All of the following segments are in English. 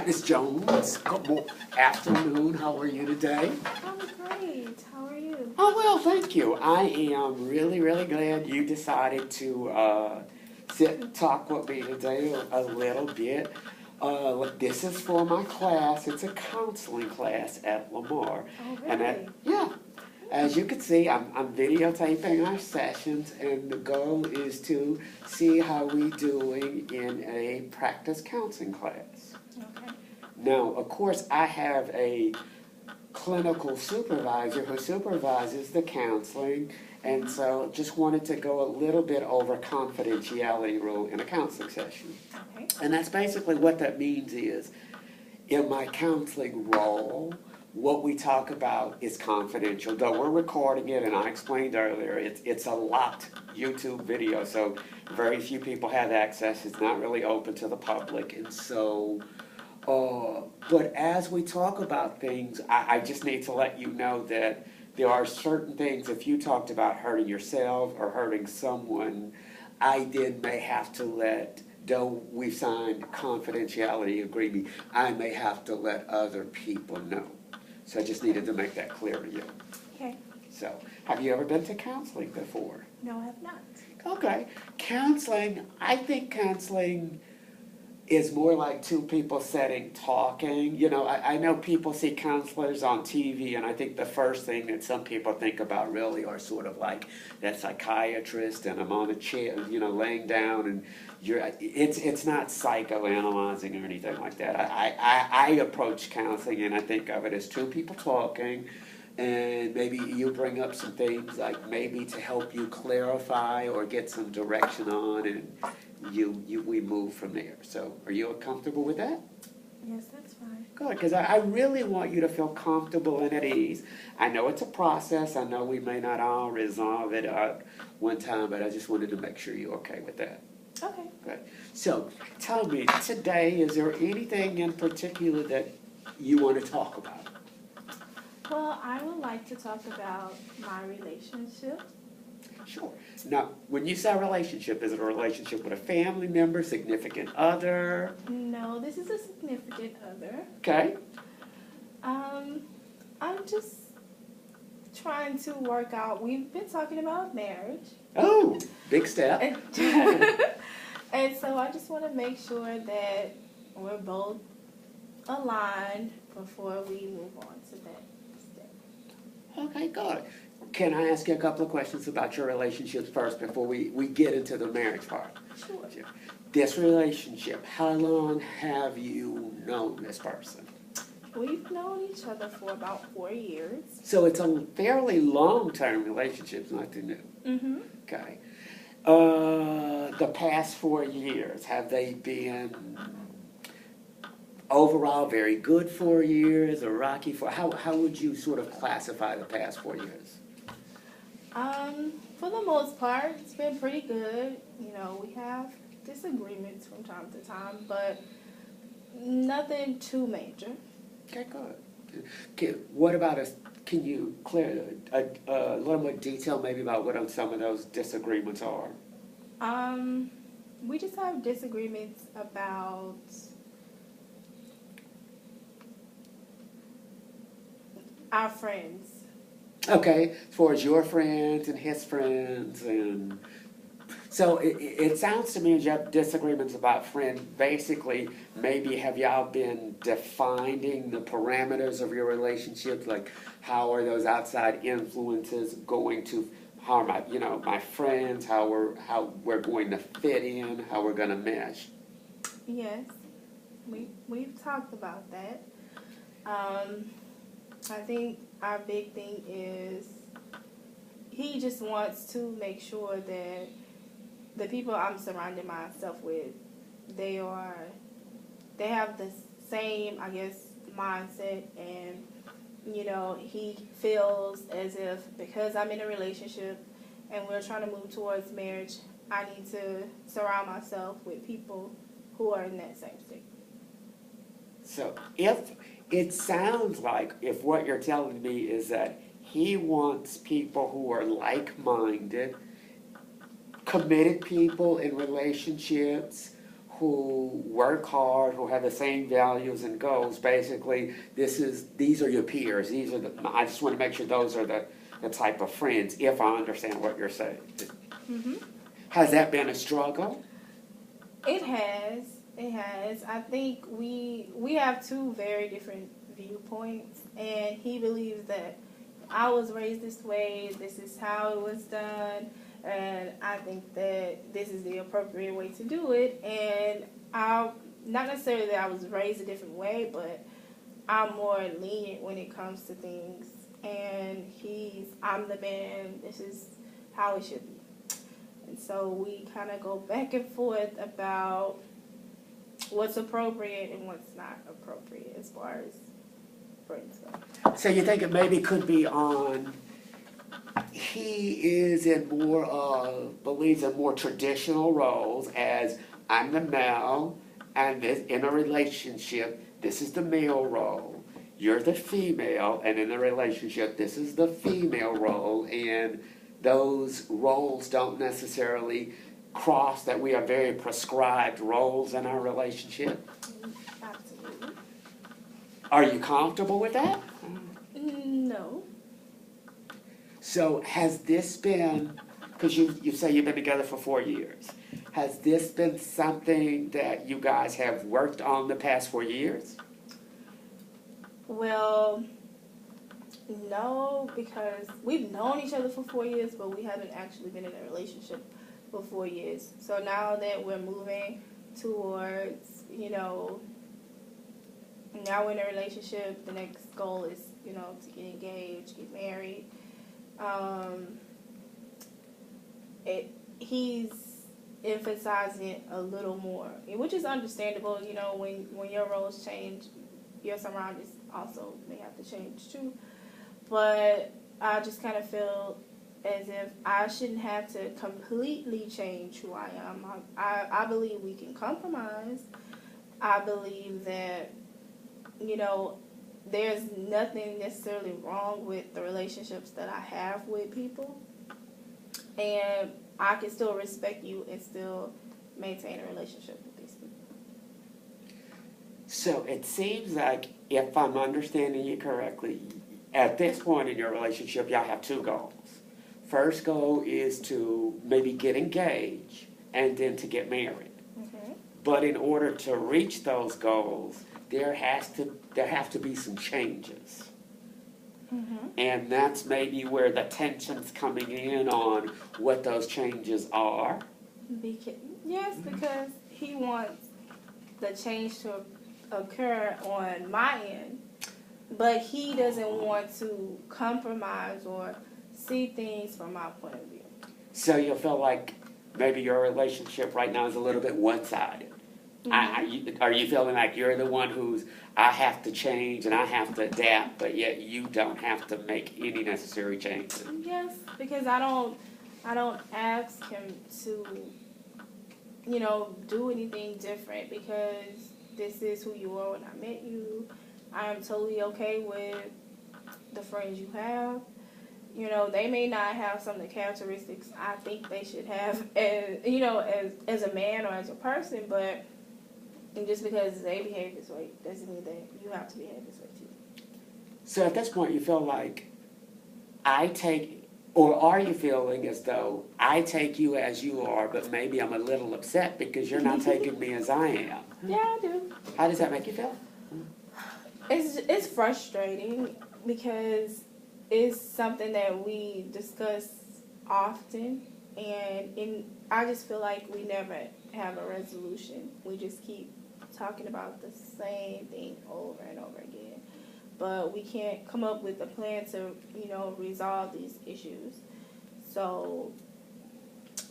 right, Miss Jones. Good afternoon. How are you today? I'm great. How are you? Oh, well, thank you. I am really, really glad you decided to sit and talk with me today a little bit. This is for my class. It's a counseling class at Lamar. Oh, And really? yeah, as you can see, I'm videotaping our sessions, and the goal is to see how we're doing in a practice counseling class. Okay. Now, of course, I have a clinical supervisor who supervises the counseling, and so just wanted to go a little bit over confidentiality rule in a counseling session. Okay. And that's basically what that means is, in my counseling role, what we talk about is confidential. Though we're recording it, and I explained earlier, it's a locked YouTube video, so very few people have access. It's not really open to the public, and so but as we talk about things, I just need to let you know that there are certain things, if you talked about hurting yourself or hurting someone, I then may have to let, though we've signed confidentiality agreement, I may have to let other people know. So I just needed to make that clear to you. Okay. So, have you ever been to counseling before? No, I have not. Okay. Counseling, I think counseling is more like two people sitting talking. You know, I know people see counselors on TV, and I think the first thing that some people think about really are sort of like that psychiatrist, and I'm on a chair, you know, laying down, and it's not psychoanalyzing or anything like that. I approach counseling, and I think of it as two people talking, and maybe you bring up some things like maybe to help you clarify or get some direction on, and we move from there. So are you comfortable with that? Yes, that's fine. Good, because I really want you to feel comfortable and at ease. I know it's a process. I know we may not all resolve it at one time, but I just wanted to make sure you're okay with that. Okay. Good. So tell me, today, is there anything in particular that you want to talk about? Well, I would like to talk about my relationship. Sure. Now, when you say relationship, is it a relationship with a family member, significant other? No, this is a significant other. Okay. I'm just trying to work out. We've been talking about marriage. Oh, big step. And so I just want to make sure that we're both aligned before we move on to that step. Okay, good. Can I ask you a couple of questions about your relationships first before we get into the marriage part? Sure. This relationship, how long have you known this person? We've known each other for about 4 years. So it's a fairly long-term relationship, it's not too new. Mm-hmm. Okay. The past 4 years, have they been overall very good 4 years or rocky how would you sort of classify the past 4 years? For the most part, it's been pretty good. You know, we have disagreements from time to time, but nothing too major. Okay, good. Okay, what about can you clear a little more detail maybe about what some of those disagreements are? We just have disagreements about our friends. Okay, as far as your friends and his friends, and so it sounds to me as you have disagreements about friends. Basically, maybe have y'all been defining the parameters of your relationships? Like, how are those outside influences going to harm my friends? How we're going to fit in? How we're going to mesh? Yes, we've talked about that. I think our big thing is he just wants to make sure that the people I'm surrounding myself with, they have the same, I guess, mindset, and he feels as if because I'm in a relationship and we're trying to move towards marriage, I need to surround myself with people who are in that same state. So if it sounds like, if what you're telling me is that he wants people who are like-minded, committed people in relationships who work hard, who have the same values and goals. Basically, these are your peers. I just want to make sure those are the type of friends, if I understand what you're saying. Mm-hmm. Has that been a struggle? It has. It has. I think we have two very different viewpoints, and he believes that I was raised this way, this is how it was done, and I think that this is the appropriate way to do it. And not necessarily that I was raised a different way, but I'm more lenient when it comes to things. And I'm the man, this is how it should be. And so we kind of go back and forth about what's appropriate and what's not appropriate as far as friends go. So you think it maybe could be on, he is in believes in more traditional roles as I'm the male, and in a relationship, this is the male role. You're the female, and in a relationship, this is the female role, and those roles don't necessarily cross, that we are very prescribed roles in our relationship. Absolutely. Are you comfortable with that? No. So has this been, because you say you've been together for 4 years, has this been something that you guys have worked on the past 4 years? Well, no, because we've known each other for 4 years, but we haven't actually been in a relationship for 4 years. So now that we're moving towards, now we're in a relationship, the next goal is, to get engaged, get married. He's emphasizing a little more, which is understandable. When your roles change, your surroundings also may have to change too. But I just kind of feel as if I shouldn't have to completely change who I am. I believe we can compromise. I believe that, there's nothing necessarily wrong with the relationships that I have with people. And I can still respect you and still maintain a relationship with these people. So it seems like, if I'm understanding you correctly, at this point in your relationship, y'all have two goals. First goal is to maybe get engaged and then to get married. Mm-hmm. But in order to reach those goals, there have to be some changes. Mm-hmm. And that's maybe where the tension's coming in on what those changes are. Because he wants the change to occur on my end, but he doesn't want to compromise or see things from my point of view. So you feel like maybe your relationship right now is a little bit one-sided. Mm-hmm. Are you feeling like you're the one I have to change and I have to adapt, but yet you don't have to make any necessary changes? Yes, because I don't ask him to, do anything different, because this is who you are when I met you. I am totally okay with the friends you have. They may not have some of the characteristics I think they should have as a man or as a person, but just because they behave this way doesn't mean that you have to behave this way too. So at this point you feel like or are you feeling as though I take you as you are, but maybe I'm a little upset because you're not taking me as I am? Yeah, I do. How does that make you feel? It's frustrating because it's something that we discuss often, and I just feel like we never have a resolution. We just keep talking about the same thing over and over again. But we can't come up with a plan to, resolve these issues. So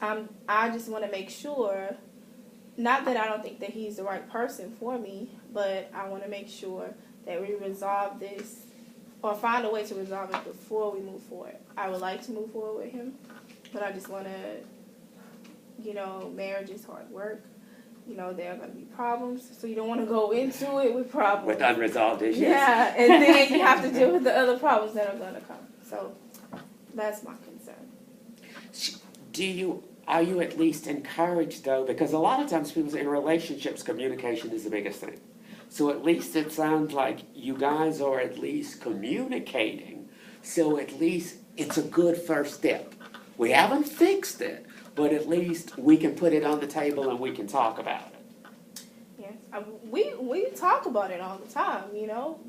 I just want to make sure, not that I don't think that he's the right person for me, but I want to make sure that we resolve this or find a way to resolve it before we move forward. I would like to move forward with him, but I just want to, marriage is hard work. There are going to be problems, so you don't want to go into it with problems. With unresolved issues? Yeah, and then you have to deal with the other problems that are going to come. So that's my concern. Do you are you at least encouraged though? Because a lot of times people say in relationships, communication is the biggest thing. So at least it sounds like you guys are at least communicating. So at least it's a good first step. We haven't fixed it, but at least we can put it on the table and we can talk about it. Yes, we talk about it all the time,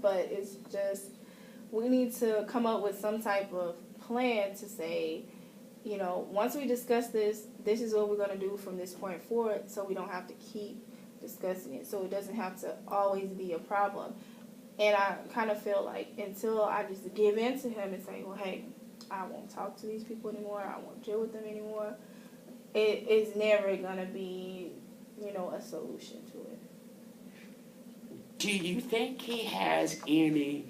but it's just we need to come up with some type of plan to say, once we discuss this, this is what we're going to do from this point forward, so we don't have to keep discussing it, so it doesn't have to always be a problem. And I kind of feel like until I just give in to him and say, well, hey, I won't talk to these people anymore, I won't deal with them anymore, it's never going to be, a solution to it. Do you think he has any,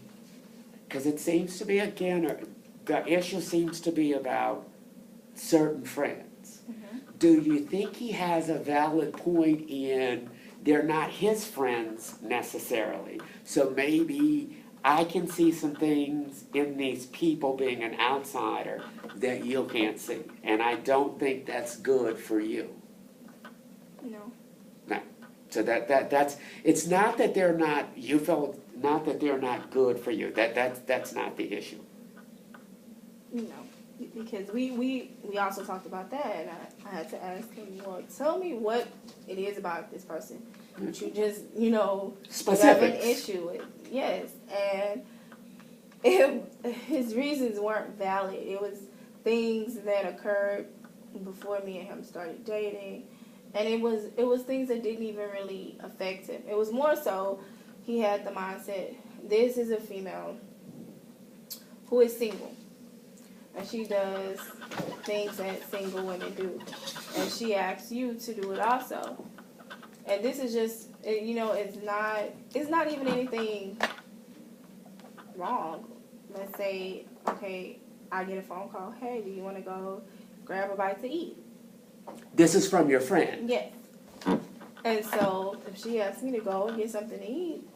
because it seems to be, again, the issue seems to be about certain friends. Mm-hmm. Do you think he has a valid point in they're not his friends necessarily? So maybe I can see some things in these people being an outsider that you can't see. And I don't think that's good for you. No. No. So that's it's not that they're not, you feel not that they're not good for you. That's not the issue. No. Because we also talked about that, and I had to ask him, well, tell me what it is about this person that you just, have an issue with. Yes, and his reasons weren't valid. It was things that occurred before me and him started dating, and it was things that didn't even really affect him. It was more so he had the mindset, this is a female who is single. And she does things that single women do. And she asks you to do it also. And this is just, it's not even anything wrong. Let's say, okay, I get a phone call, hey, do you want to go grab a bite to eat? This is from your friend? Yes. And so if she asks me to go and get something to eat,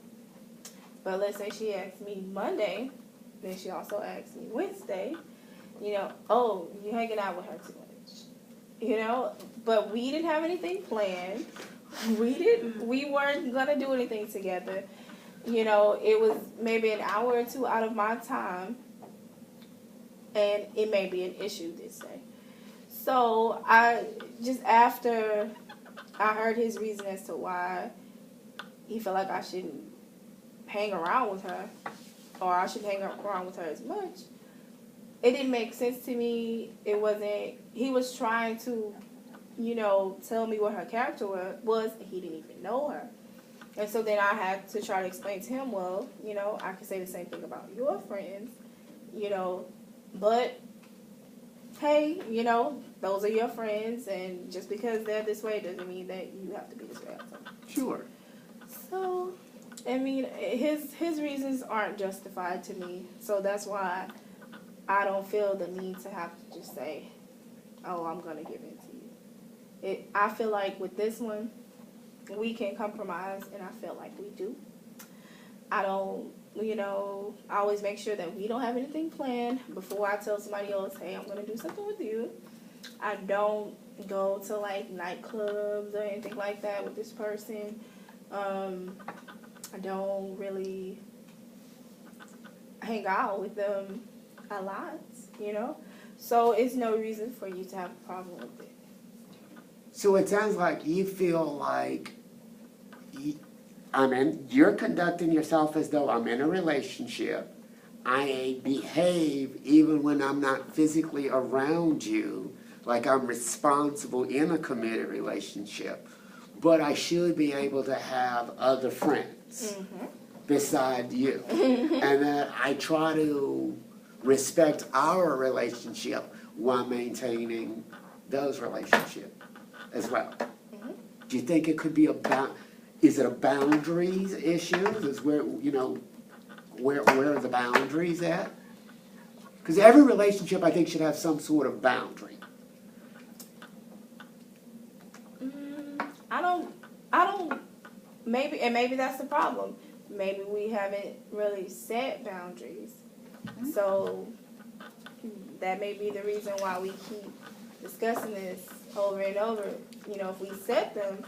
but let's say she asks me Monday, then she also asks me Wednesday, oh, you're hanging out with her too much. But we didn't have anything planned. We weren't going to do anything together. It was maybe an hour or two out of my time, and it may be an issue this day. So after I heard his reason as to why he felt like I shouldn't hang around with her, or I shouldn't hang around with her as much, it didn't make sense to me. It wasn't, he was trying to, tell me what her character was, and he didn't even know her. And so then I had to try to explain to him, well, I could say the same thing about your friends, but, hey, those are your friends, and just because they're this way doesn't mean that you have to be this way also. Sure. So, I mean, his reasons aren't justified to me, so that's why I don't feel the need to have to just say, oh, I'm going to give in to you. I feel like with this one, we can compromise, and I feel like we do. I don't, I always make sure that we don't have anything planned before I tell somebody else, hey, I'm going to do something with you. I don't go to, nightclubs or anything like that with this person. I don't really hang out with them a lot, So it's no reason for you to have a problem with it. So it sounds like you feel like you're conducting yourself as though I'm in a relationship. I behave even when I'm not physically around you, like I'm responsible in a committed relationship. But I should be able to have other friends beside you. And that I try to respect our relationship while maintaining those relationships as well. Do you think it could be is it a boundaries issue? Is where are the boundaries at? Because every relationship, I think, should have some sort of boundary. I don't, maybe that's the problem. Maybe we haven't really set boundaries. So that may be the reason why we keep discussing this over and over. You know, if we set them